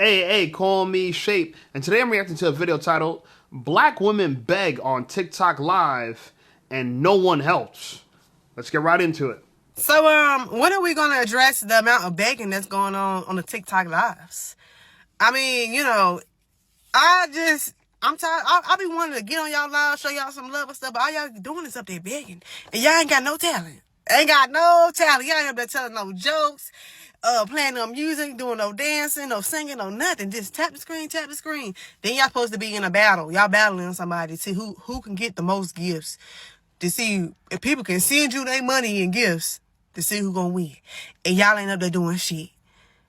Hey, call me Shape, and today I'm reacting to a video titled Black Women Beg on TikTok Live and No One Helps. Let's get right into it. So, when are we going to address the amount of begging that's going on the TikTok lives? I mean, I'm tired. I be wanting to get on y'all live, show y'all some love and stuff, but all y'all doing is up there begging. And y'all ain't got no talent. Ain't got no talent. Y'all ain't up there telling no jokes, playing no music, doing no dancing, no singing, no nothing. Just tap the screen, tap the screen. Then y'all supposed to be in a battle. Y'all battling somebody to see who can get the most gifts. To see if people can send you their money and gifts to see who gonna win. And y'all ain't up there doing shit.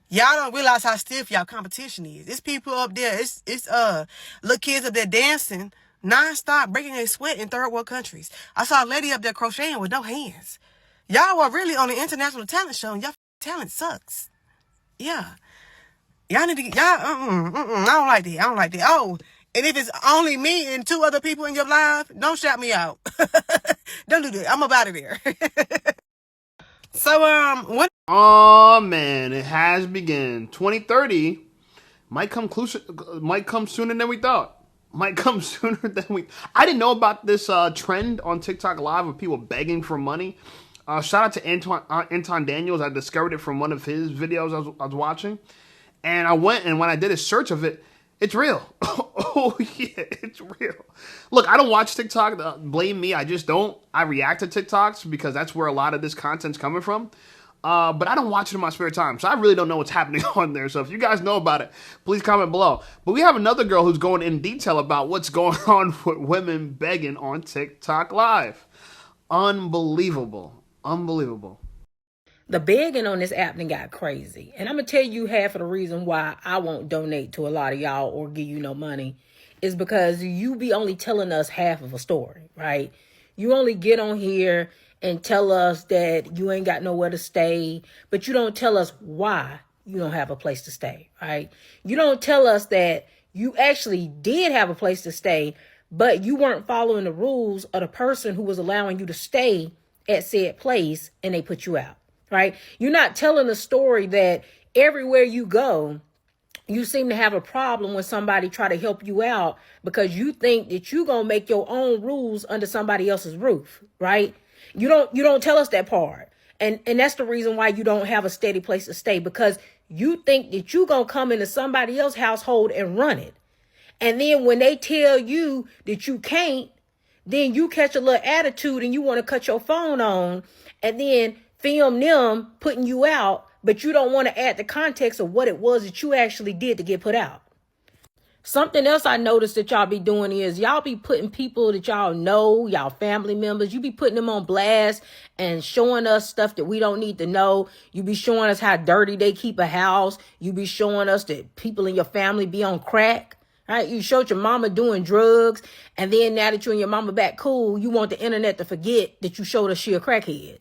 Y'all don't realize how stiff y'all competition is. It's people up there, it's little kids up there dancing non-stop, breaking their sweat in third world countries. I saw a lady up there crocheting with no hands. Y'all were really on the international talent show and y'all talent sucks. Yeah. Y'all need to get, I don't like that. I don't like that. Oh, and if it's only me and two other people in your live, don't shout me out. Don't do that. I'm up out of there. So, what? Oh man, it has begun. 2030 might come sooner than we thought. Might come sooner than we. I didn't know about this trend on TikTok Live of people begging for money. Shout out to Anton Daniels. I discovered it from one of his videos I was watching, and I went and when I did a search of it, it's real. Oh yeah, it's real. Look, I don't watch TikTok. Blame me. I just don't. I react to TikToks because that's where a lot of this content's coming from. But I don't watch it in my spare time, so I really don't know what's happening on there. So if you guys know about it, please comment below. But we have another girl who's going in detail about what's going on with women begging on TikTok Live. Unbelievable. Unbelievable. The begging on this app done got crazy. And I'm going to tell you half of the reason why I won't donate to a lot of y'all or give you no money is because you be only telling us half of a story, right? You only get on here and tell us that you ain't got nowhere to stay, but you don't tell us why you don't have a place to stay, right? You don't tell us that you actually did have a place to stay, but you weren't following the rules of the person who was allowing you to stay at said place and they put you out. Right? You're not telling a story that everywhere you go, you seem to have a problem when somebody try to help you out because you think that you're going to make your own rules under somebody else's roof, right? You don't tell us that part. And that's the reason why you don't have a steady place to stay, because you think that you're going to come into somebody else's household and run it. And then when they tell you that you can't, then you catch a little attitude and you want to cut your phone on and then film them putting you out, but you don't want to add the context of what it was that you actually did to get put out. Something else I noticed that y'all be doing is y'all be putting people that y'all know, y'all family members, you be putting them on blast and showing us stuff that we don't need to know. You be showing us how dirty they keep a house. You be showing us that people in your family be on crack. Right? You showed your mama doing drugs, and then now that you and your mama back cool, you want the internet to forget that you showed us she a crackhead.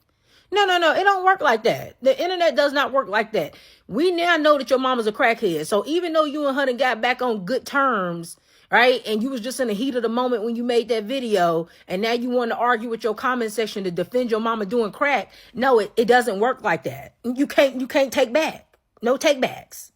No. It don't work like that. The internet does not work like that. We now know that your mama's a crackhead. So even though you and her got back on good terms, right? And you was just in the heat of the moment when you made that video, and now you want to argue with your comment section to defend your mama doing crack. No, it doesn't work like that. You can't take back. No take backs.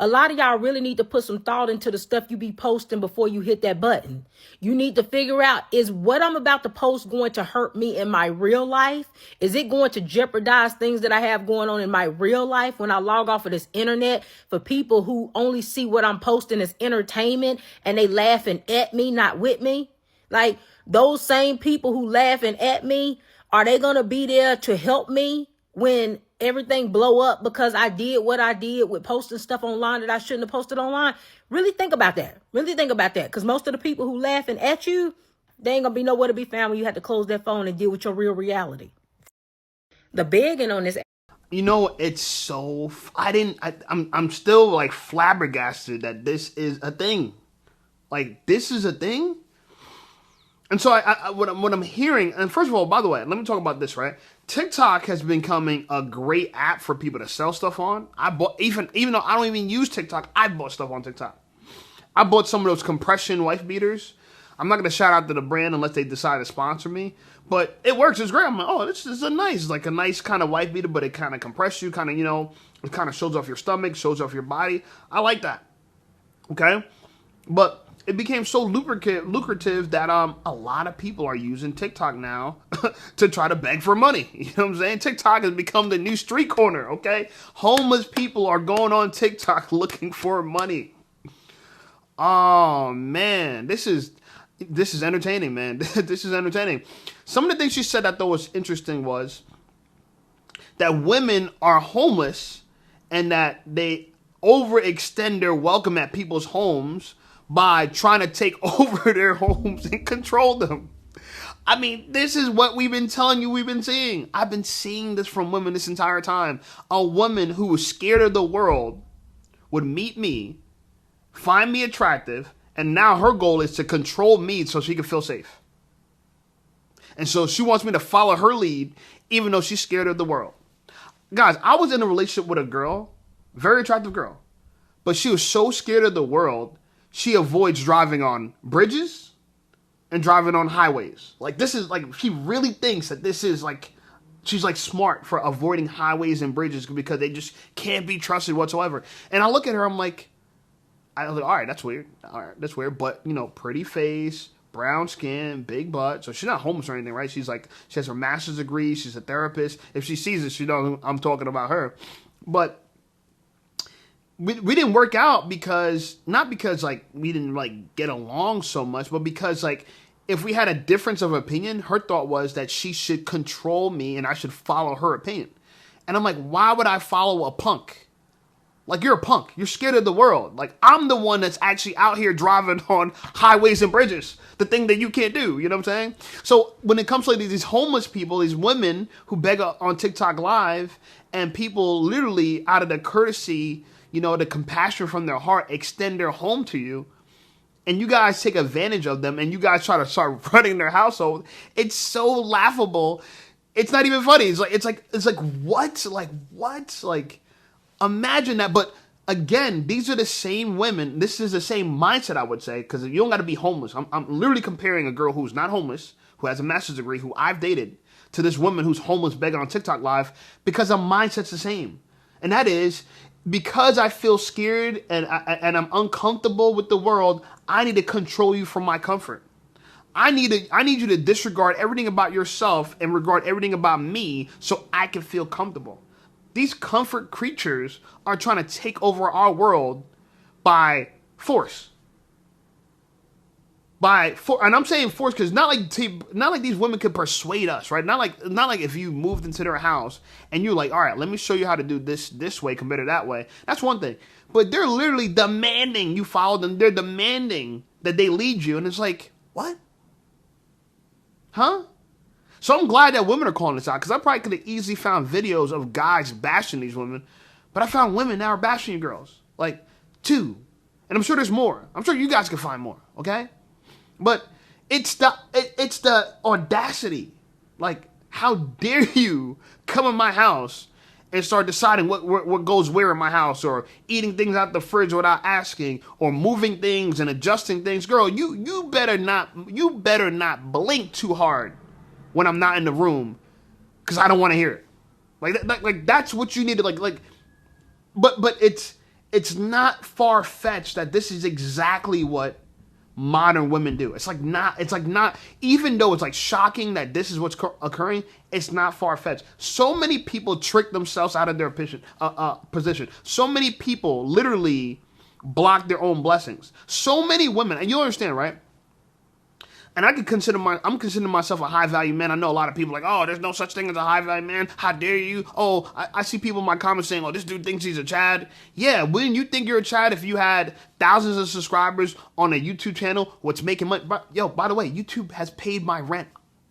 A lot of y'all really need to put some thought into the stuff you be posting before you hit that button. You need to figure out, is what I'm about to post going to hurt me in my real life? Is it going to jeopardize things that I have going on in my real life when I log off of this internet for people who only see what I'm posting as entertainment and they laughing at me, not with me? Like, those same people who laughing at me, are they going to be there to help me when everything blow up because I did what I did with posting stuff online that I shouldn't have posted online? Really think about that. Really think about that. Because most of the people who laughing at you, they ain't gonna be nowhere to be found when you have to close that phone and deal with your real reality. The begging on this. You know, it's so. I'm still like flabbergasted that this is a thing. Like, this is a thing. And so what I'm hearing, and first of all, by the way, let me talk about this, right? TikTok has been becoming a great app for people to sell stuff on. I bought, even though I don't even use TikTok, I bought stuff on TikTok. I bought some of those compression wife beaters. I'm not going to shout out to the brand unless they decide to sponsor me, but it works. It's great. I'm like, oh, this is a nice kind of wife beater, but it kind of compresses you, kind of, It kind of shows off your stomach, shows off your body. I like that. Okay? But it became so lucrative that a lot of people are using TikTok now to try to beg for money. You know what I'm saying? TikTok has become the new street corner, okay? Homeless people are going on TikTok looking for money. Oh man, this is entertaining, man. This is entertaining. Some of the things she said I thought was interesting was that women are homeless and that they overextend their welcome at people's homes by trying to take over their homes and control them. I mean, this is what we've been telling you we've been seeing. I've been seeing this from women this entire time. A woman who was scared of the world would meet me, find me attractive, and now her goal is to control me so she can feel safe. And so she wants me to follow her lead, even though she's scared of the world. Guys, I was in a relationship with a girl, very attractive girl, but she was so scared of the world, she avoids driving on bridges and driving on highways. Like, this is like, she really thinks that this is like, she's like smart for avoiding highways and bridges because they just can't be trusted whatsoever. And I look at her, I'm like, all right, that's weird. All right, that's weird. But, you know, pretty face, brown skin, big butt. So she's not homeless or anything, right? She's like, she has her master's degree. She's a therapist. If she sees it, she knows I'm talking about her. But we didn't work out because, not because like we didn't like get along so much, but because like if we had a difference of opinion, her thought was that she should control me and I should follow her opinion. And I'm like, why would I follow a punk? Like, you're a punk. You're scared of the world. Like, I'm the one that's actually out here driving on highways and bridges. The thing that you can't do. You know what I'm saying? So when it comes to like these homeless people, these women who beg on TikTok Live, and people literally out of the courtesy, you know, the compassion from their heart, extend their home to you, and you guys take advantage of them, and you guys try to start running their household, it's so laughable. It's not even funny. It's like what? Like, imagine that. But again, these are the same women. This is the same mindset, I would say, because you don't got to be homeless. I'm literally comparing a girl who's not homeless, who has a master's degree, who I've dated, to this woman who's homeless begging on TikTok Live, because our mindset's the same. And that is, because I feel scared and I'm uncomfortable with the world, I need to control you from my comfort. I need you to disregard everything about yourself and regard everything about me so I can feel comfortable. These comfort creatures are trying to take over our world by force. And I'm saying force because not like these women could persuade us, right? Not like if you moved into their house and you're like, all right, let me show you how to do this way compared to that way. That's one thing. But they're literally demanding you follow them. They're demanding that they lead you, and it's like, what? Huh? So I'm glad that women are calling this out, because I probably could have easily found videos of guys bashing these women, but I found women now are bashing you girls. Like, two. And I'm sure there's more. I'm sure you guys can find more, okay? But it's the audacity. Like, how dare you come in my house and start deciding what goes where in my house, or eating things out the fridge without asking, or moving things and adjusting things. Girl, you better not blink too hard when I'm not in the room, because I don't want to hear it. Like that's what you need to like. But it's not far fetched that this is exactly what modern women do. It's not, even though it's like shocking that this is what's occurring, it's not far-fetched. So many people trick themselves out of their position. So many people literally block their own blessings. So many women, and you understand, right? And I'm considering myself a high-value man. I know a lot of people like, oh, there's no such thing as a high-value man. How dare you? Oh, I see people in my comments saying, oh, this dude thinks he's a Chad. Yeah, wouldn't you think you're a Chad if you had thousands of subscribers on a YouTube channel, what's making money? Yo, by the way, YouTube has paid my rent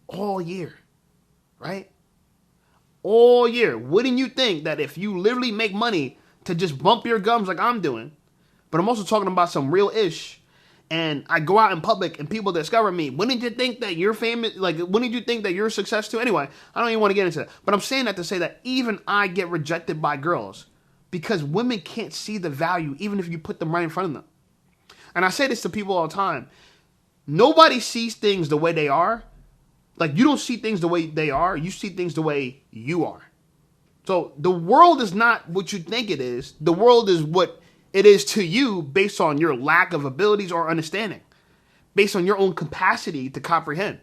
all year, right? All year. Wouldn't you think that if you literally make money to just bump your gums like I'm doing, but I'm also talking about some real ish, and I go out in public and people discover me, wouldn't you think that you're famous? Like, wouldn't you think that you're a success too? Anyway, I don't even want to get into that. But I'm saying that to say that even I get rejected by girls because women can't see the value even if you put them right in front of them. And I say this to people all the time. Nobody sees things the way they are. Like, you don't see things the way they are. You see things the way you are. So the world is not what you think it is. The world is what it is to you based on your lack of abilities or understanding, based on your own capacity to comprehend.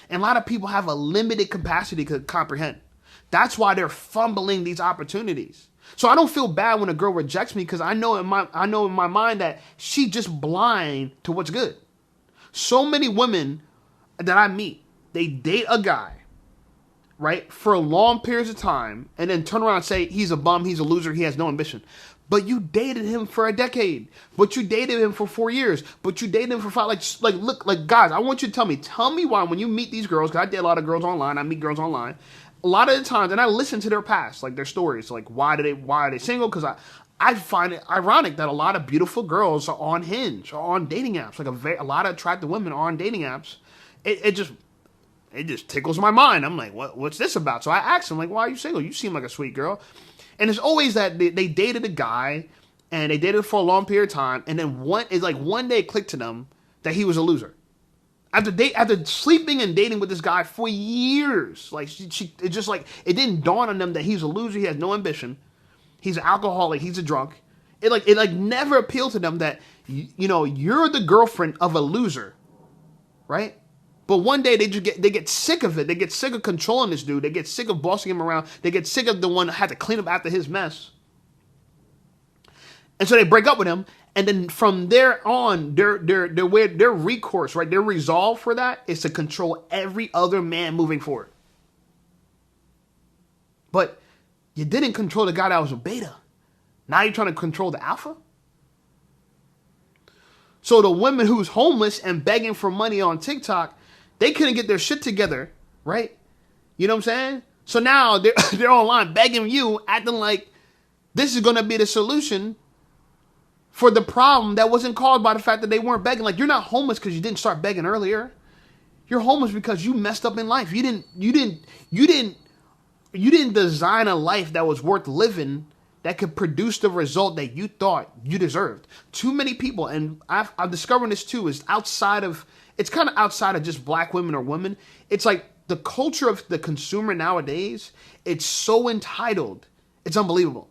And a lot of people have a limited capacity to comprehend. That's why they're fumbling these opportunities. So I don't feel bad when a girl rejects me because I know in my mind that she's just blind to what's good. So many women that I meet, they date a guy, right, for long periods of time, and then turn around and say he's a bum, he's a loser, he has no ambition. But you dated him for a decade. But you dated him for 4 years. But you dated him for 5. Look, guys, I want you to tell me why when you meet these girls, because I date a lot of girls online, I meet girls online, a lot of the times, and I listen to their past, like their stories, like why are they single? Because I find it ironic that a lot of beautiful girls are on Hinge or on dating apps. Like a lot of attractive women are on dating apps. It just tickles my mind. I'm like, what's this about? So I asked him, like, why are you single? You seem like a sweet girl. And it's always that they dated a guy, and they dated for a long period of time, and then one day it clicked to them that he was a loser. After sleeping and dating with this guy for years, like it didn't dawn on them that he's a loser, he has no ambition, he's an alcoholic, he's a drunk. It never appealed to them that you're the girlfriend of a loser, right? But one day they get sick of it. They get sick of controlling this dude. They get sick of bossing him around. They get sick of the one that had to clean up after his mess. And so they break up with him. And then from there on, their recourse, right, their resolve for that is to control every other man moving forward. But you didn't control the guy that was a beta. Now you're trying to control the alpha? So the women who's homeless and begging for money on TikTok, they couldn't get their shit together, right? You know what I'm saying? So now they're online begging you, acting like this is going to be the solution for the problem that wasn't caused by the fact that they weren't begging. Like, you're not homeless because you didn't start begging earlier. You're homeless because you messed up in life. You didn't design a life that was worth living that could produce the result that you thought you deserved. Too many people, and I'm discovering this too, is it's kind of outside of just black women or women. It's like the culture of the consumer nowadays, it's so entitled. It's unbelievable.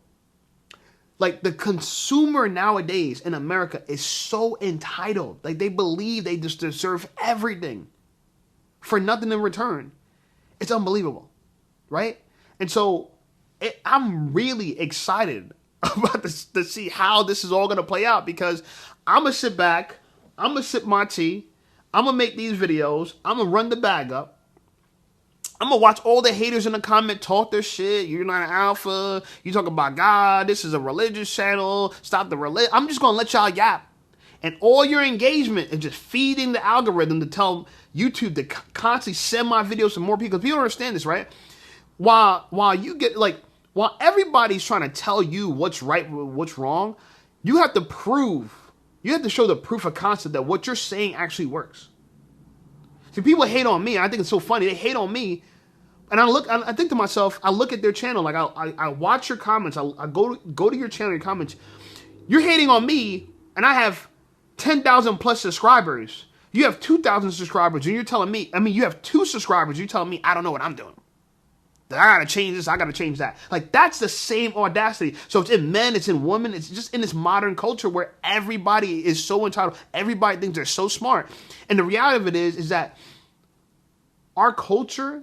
Like, the consumer nowadays in America is so entitled. Like, they believe they just deserve everything for nothing in return. It's unbelievable, right? And so I'm really excited about this, to see how this is all going to play out, because I'm going to sit back, I'm going to sip my tea, I'm going to make these videos, I'm going to run the bag up, I'm going to watch all the haters in the comment talk their shit. You're not an alpha, you talk about God, this is a religious channel, stop the religion. I'm just going to let y'all yap. And all your engagement is just feeding the algorithm to tell YouTube to constantly send my videos to more people. Because people don't understand this, right? While you get, like, while everybody's trying to tell you what's right, what's wrong, you have to show the proof of concept that what you're saying actually works. See, people hate on me. I think it's so funny. They hate on me. And I think to myself, I look at their channel, like I watch your comments. I go to your channel, your comments. You're hating on me, and I have 10,000 plus subscribers. You have 2,000 subscribers, and you're telling me, you have 2 subscribers. You're telling me I don't know what I'm doing. That I gotta change this, I gotta change that. Like, that's the same audacity. So it's in men, it's in women, it's just in this modern culture where everybody is so entitled. Everybody thinks they're so smart. And the reality of it is that our culture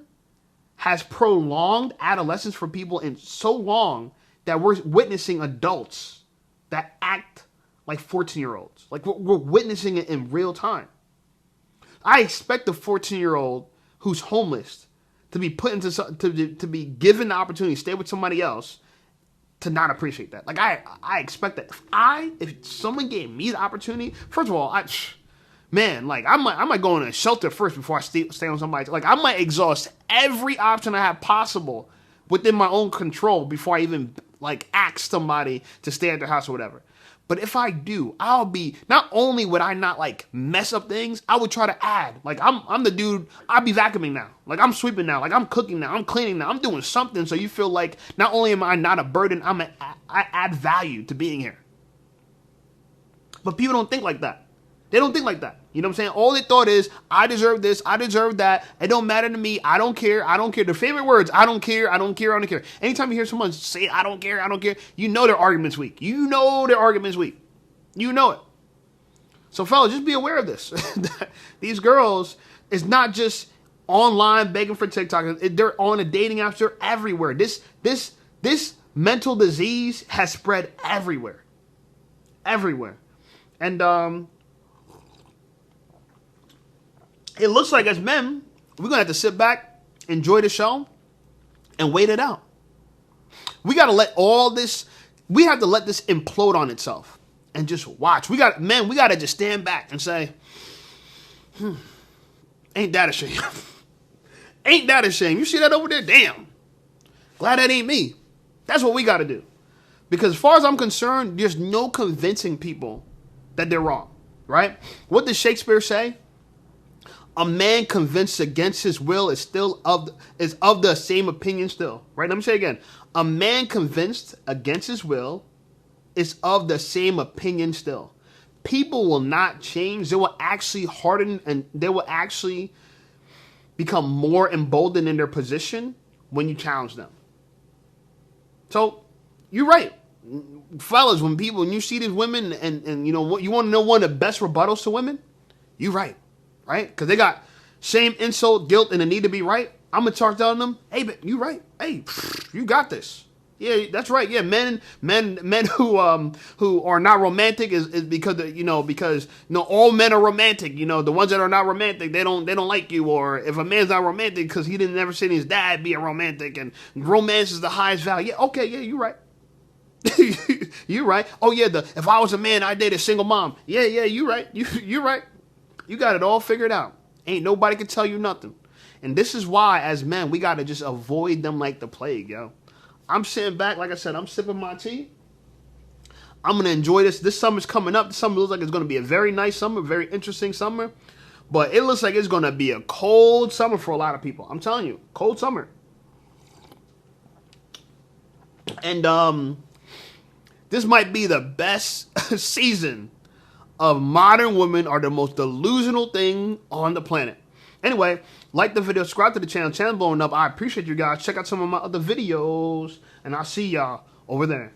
has prolonged adolescence for people in so long that we're witnessing adults that act like 14-year-olds. Like, we're witnessing it in real time. I expect a 14-year-old who's homeless to be put into to be given the opportunity to stay with somebody else, to not appreciate that. Like, I expect that if someone gave me the opportunity, first of all, I might go in a shelter first before I stay on somebody. Like, I might exhaust every option I have possible within my own control before I even ask somebody to stay at their house or whatever. But if I do, not only would I not mess up things, I would try to add. Like, I'm the dude, I'll be vacuuming now. Like, I'm sweeping now. Like, I'm cooking now. I'm cleaning now. I'm doing something so you feel like not only am I not a burden, I add value to being here. But people don't think like that. They don't think like that. You know what I'm saying? All they thought is, I deserve this, I deserve that. It don't matter to me. I don't care. I don't care. Their favorite words, I don't care, I don't care, I don't care. Anytime you hear someone say, I don't care, you know their argument's weak. You know their argument's weak. You know it. So, fellas, just be aware of this. These girls is not just online begging for TikTok. They're on the dating apps. They're everywhere. This mental disease has spread everywhere. Everywhere. And it looks like as men, we're going to have to sit back, enjoy the show, and wait it out. We got to let all this, we have to let this implode on itself and just watch. We got to just stand back and say, ain't that a shame? Ain't that a shame? You see that over there? Damn. Glad that ain't me. That's what we got to do. Because as far as I'm concerned, there's no convincing people that they're wrong, right? What does Shakespeare say? A man convinced against his will is of the same opinion still, right? Let me say it again. A man convinced against his will is of the same opinion still. People will not change. They will actually harden and they will actually become more emboldened in their position when you challenge them. So, you're right. Fellas, when you see these women and you know, you want to know one of the best rebuttals to women? You're right. Right? Because they got shame, insult, guilt, and the need to be right. I'm going to start telling them, hey, but you right. Hey, you got this. Yeah, that's right. Yeah, men who are not romantic is because all men are romantic. You know, the ones that are not romantic, they don't like you. Or if a man's not romantic because he didn't ever see his dad be a romantic, and romance is the highest value. Yeah, okay, yeah, you're right. You're right. Oh yeah, if I was a man, I'd date a single mom. Yeah, you're right. You're right. You got it all figured out. Ain't nobody can tell you nothing. And this is why, as men, we got to just avoid them like the plague, yo. I'm sitting back, like I said, I'm sipping my tea. I'm going to enjoy this. This summer's coming up. This summer looks like it's going to be a very nice summer, very interesting summer. But it looks like it's going to be a cold summer for a lot of people. I'm telling you, cold summer. And this might be the best season of modern women are the most delusional thing on the planet. Anyway, like the video, subscribe to the channel. Channel blowing up. I appreciate you guys. Check out some of my other videos, and I'll see y'all over there.